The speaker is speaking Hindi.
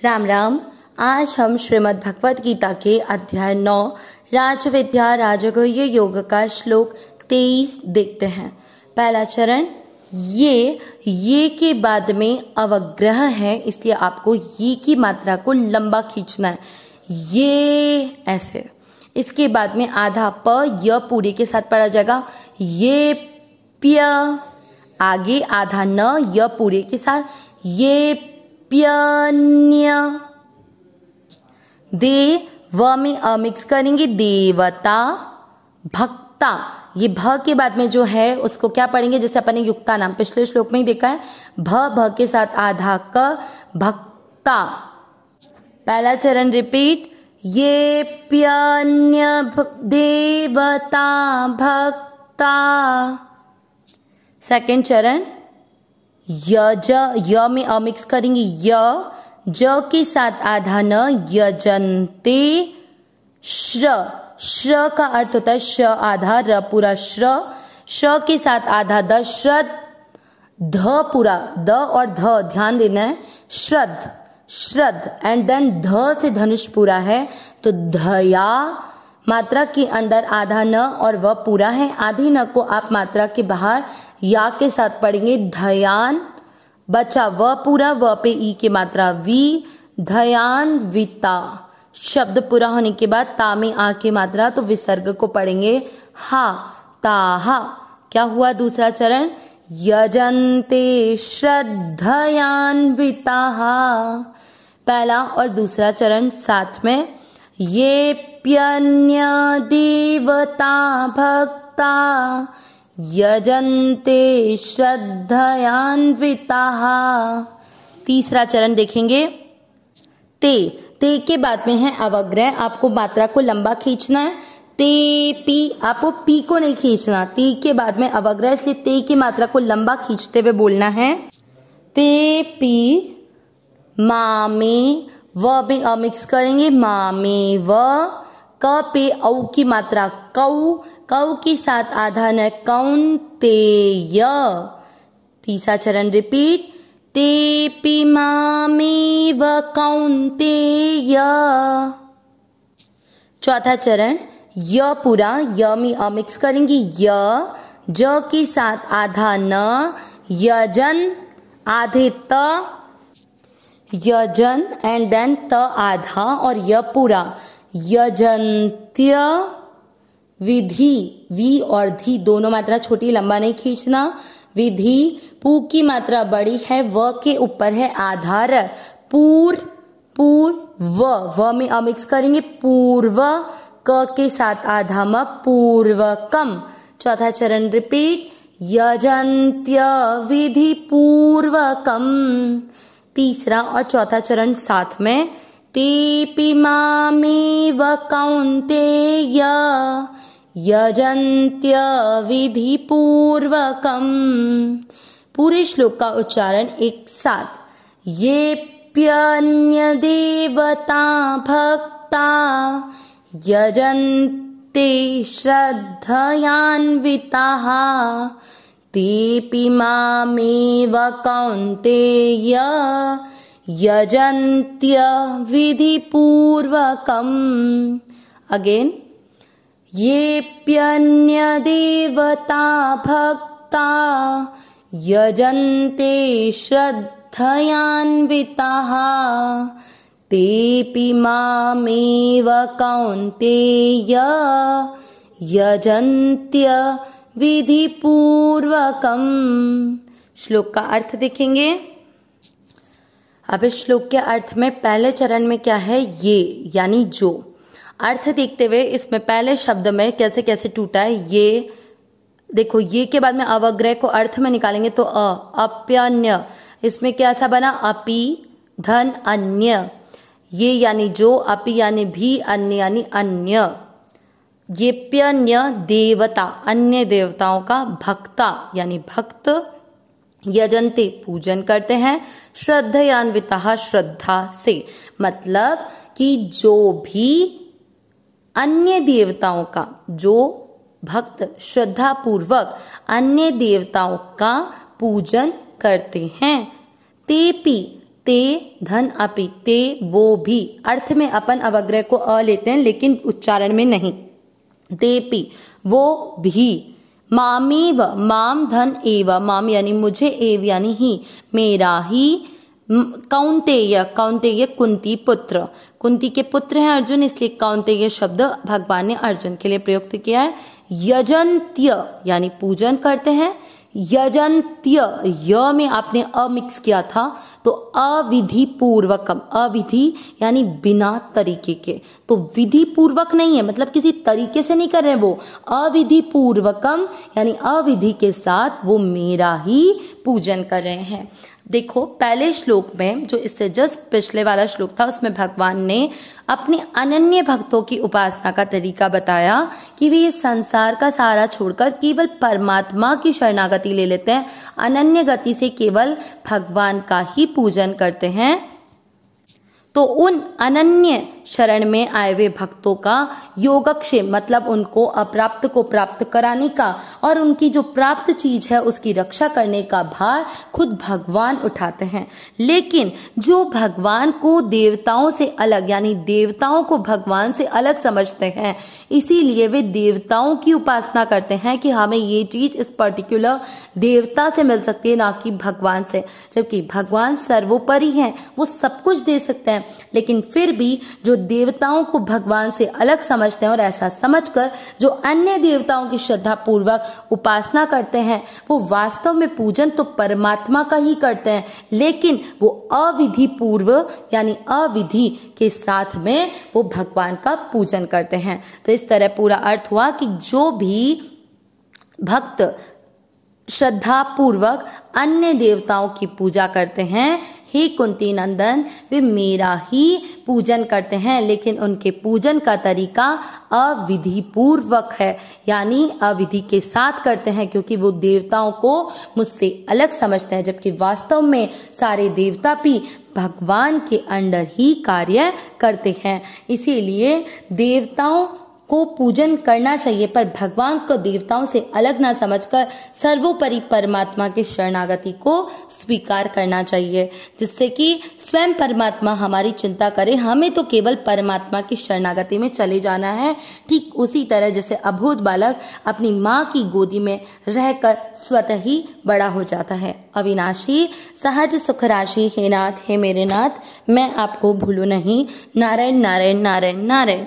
राम राम। आज हम श्रीमद् भगवत गीता के अध्याय 9 राजविद्या राजगुह्य योग का श्लोक 23 देखते हैं। पहला चरण ये के बाद में अवग्रह है, इसलिए आपको ये की मात्रा को लंबा खींचना है, ये ऐसे। इसके बाद में आधा प य पूरे के साथ पढ़ा जाएगा, ये प्य। आगे आधा न य पूरे के साथ, ये प्यन्य। दे व में मिक्स करेंगे, देवता भक्ता। ये भ के बाद में जो है उसको क्या पढ़ेंगे, जैसे अपन ने युक्ता नाम पिछले श्लोक में ही देखा है, भ के साथ आधा क, भक्ता। पहला चरण रिपीट, ये प्यन्य देवता भक्ता। सेकंड चरण य में मिक्स करेंगे, ज के साथ आधा न, यजन्ते। श्र का अर्थ होता है श आधा र पूरा श्र के साथ आधा द, ध पूरा द और ध ध्यान देना है, श्रद्ध एंड देन ध से धनुष पूरा है तो धया। मात्रा के अंदर आधा न और व पूरा है, आधी न को आप मात्रा के बाहर या के साथ पढ़ेंगे, धयान। बचा व पूरा, व पे ई की मात्रा वी, धयान्विता। शब्द पूरा होने के बाद ता में आ की मात्रा तो विसर्ग को पढ़ेंगे हा, ताहा। क्या हुआ दूसरा चरण, यजन्ते श्रद्धयान्विताः। पहला और दूसरा चरण साथ में, ये प्यन्य देवता भक्ता यजन्ते श्रद्धयान्विताः। तीसरा चरण देखेंगे, ते के बाद में है अवग्रह, आपको मात्रा को लंबा खींचना है, ते पी, आपको पी को नहीं खींचना, ते के बाद में अवग्रह, इसलिए ते की मात्रा को लंबा खींचते हुए बोलना है, ते पी। मामे व में मिक्स करेंगे, मामे व। क पे औ की मात्रा कौ के साथ आधा न, कौन्तेय। तीसरा चरण रिपीट, तेपि मामेव कौन्तेय। चौथा चरण य पूरा, य में मिक्स करेंगे, ज के साथ आधा न, यजन आधे त, यजन एंड देन त आधा और य पूरा, यजन्त्य। विधि, वी और धी दोनों मात्रा छोटी, लंबा नहीं खींचना, विधि। पू की मात्रा बड़ी है, व के ऊपर है आधार, व में मिक्स करेंगे, पूर्व। क के साथ आधा म, पूर्वकम। चौथा चरण रिपीट, यजन्त्य विधि पूर्वकम। तीसरा और चौथा चरण साथ में, तेपि मामेव कौन्तेय यजन्त्य विधि पूर्वकम। पूरे श्लोक का उच्चारण एक साथ, ये प्यन्य देवता भक्ता यजन्ते श्रद्धयान्विताः तेपि मामेव कौन्तेय यजन्त्य विधि पूर्वकम। अगेन, ये प्यन्य देवता भक्ता यजन्ते श्रद्धयान्विताः तेपि मामेव कौन्तेय यजन्त्य विधि पूर्वकम। श्लोक का अर्थ देखेंगे। अब इस श्लोक के अर्थ में पहले चरण में क्या है, ये यानी जो। अर्थ देखते हुए इसमें पहले शब्द में कैसे कैसे टूटा है, ये देखो, ये के बाद में अवग्रह को अर्थ में निकालेंगे तो अप्यन्य, इसमें क्या सा बना, अपि धन अन्य। ये यानी जो, अपि यानी भी, अन्य यानी अन्य। ये प्यन्य देवता, अन्य देवताओं का, भक्ता यानी भक्त, यजन्ते पूजन करते हैं, श्रद्धयान्विताः श्रद्धा से, मतलब कि जो भी अन्य देवताओं का, जो भक्त श्रद्धा पूर्वक अन्य देवताओं का पूजन करते हैं। तेपि ते धन अपि, ते वो भी, अर्थ में अपन अवग्रह को अ लेते हैं लेकिन उच्चारण में नहीं। तेपि वो भी, मामेव, माम धन एव, माम यानी मुझे, एव यानी ही, मेरा ही, कौंतेय, कौंतेय कुंती पुत्र, कुंती के पुत्र हैं अर्जुन, इसलिए कौंतेय शब्द भगवान ने अर्जुन के लिए प्रयुक्त किया है। यजंत्य यानी पूजन करते हैं। यजंत्य, य में आपने अ मिक्स किया था तो अविधि पूर्वकम, अविधि यानी बिना तरीके के, तो विधि पूर्वक नहीं है मतलब किसी तरीके से नहीं कर रहे वो, अविधि पूर्वकम यानी अविधि के साथ वो मेरा ही पूजन कर रहे हैं। देखो पहले श्लोक में जो इससे जस्ट पिछले वाला श्लोक था उसमें भगवान ने अपने अनन्य भक्तों की उपासना का तरीका बताया कि वे इस संसार का सारा छोड़कर केवल परमात्मा की शरणागति ले लेते हैं, अनन्य गति से केवल भगवान का ही पूजन करते हैं। तो उन अनन्य शरण में आए हुए भक्तों का योगक्षेम मतलब उनको अप्राप्त को प्राप्त कराने का और उनकी जो प्राप्त चीज है उसकी रक्षा करने का भार खुद भगवान उठाते हैं। लेकिन जो भगवान को देवताओं से अलग यानी देवताओं को भगवान से अलग समझते हैं, इसीलिए वे देवताओं की उपासना करते हैं कि हमें ये चीज इस पर्टिकुलर देवता से मिल सकती है, ना कि भगवान से, जबकि भगवान सर्वोपरि हैं, वो सब कुछ दे सकते हैं। लेकिन फिर भी जो देवताओं को भगवान से अलग समझते हैं और ऐसा समझकर जो अन्य देवताओं की श्रद्धा पूर्वक उपासना करते हैं वो वास्तव में पूजन तो परमात्मा का ही करते हैं, लेकिन वो अविधि पूर्व यानी अविधि के साथ में वो भगवान का पूजन करते हैं। तो इस तरह पूरा अर्थ हुआ कि जो भी भक्त श्रद्धा पूर्वक अन्य देवताओं की पूजा करते हैं, हे कुंती नंदन, वे मेरा ही पूजन करते हैं, लेकिन उनके पूजन का तरीका अविधि पूर्वक है यानी अविधि के साथ करते हैं, क्योंकि वो देवताओं को मुझसे अलग समझते हैं, जबकि वास्तव में सारे देवता भी भगवान के अंडर ही कार्य करते हैं। इसीलिए देवताओं को पूजन करना चाहिए पर भगवान को देवताओं से अलग ना समझकर सर्वोपरि परमात्मा की शरणागति को स्वीकार करना चाहिए, जिससे कि स्वयं परमात्मा हमारी चिंता करे, हमें तो केवल परमात्मा की शरणागति में चले जाना है। ठीक उसी तरह जैसे अबोध बालक अपनी माँ की गोदी में रहकर स्वतः ही बड़ा हो जाता है। अविनाशी सहज सुख राशि हे नाथ, हे मेरे नाथ, मैं आपको भूलूं नहीं। नारायण नारायण नारायण नारायण।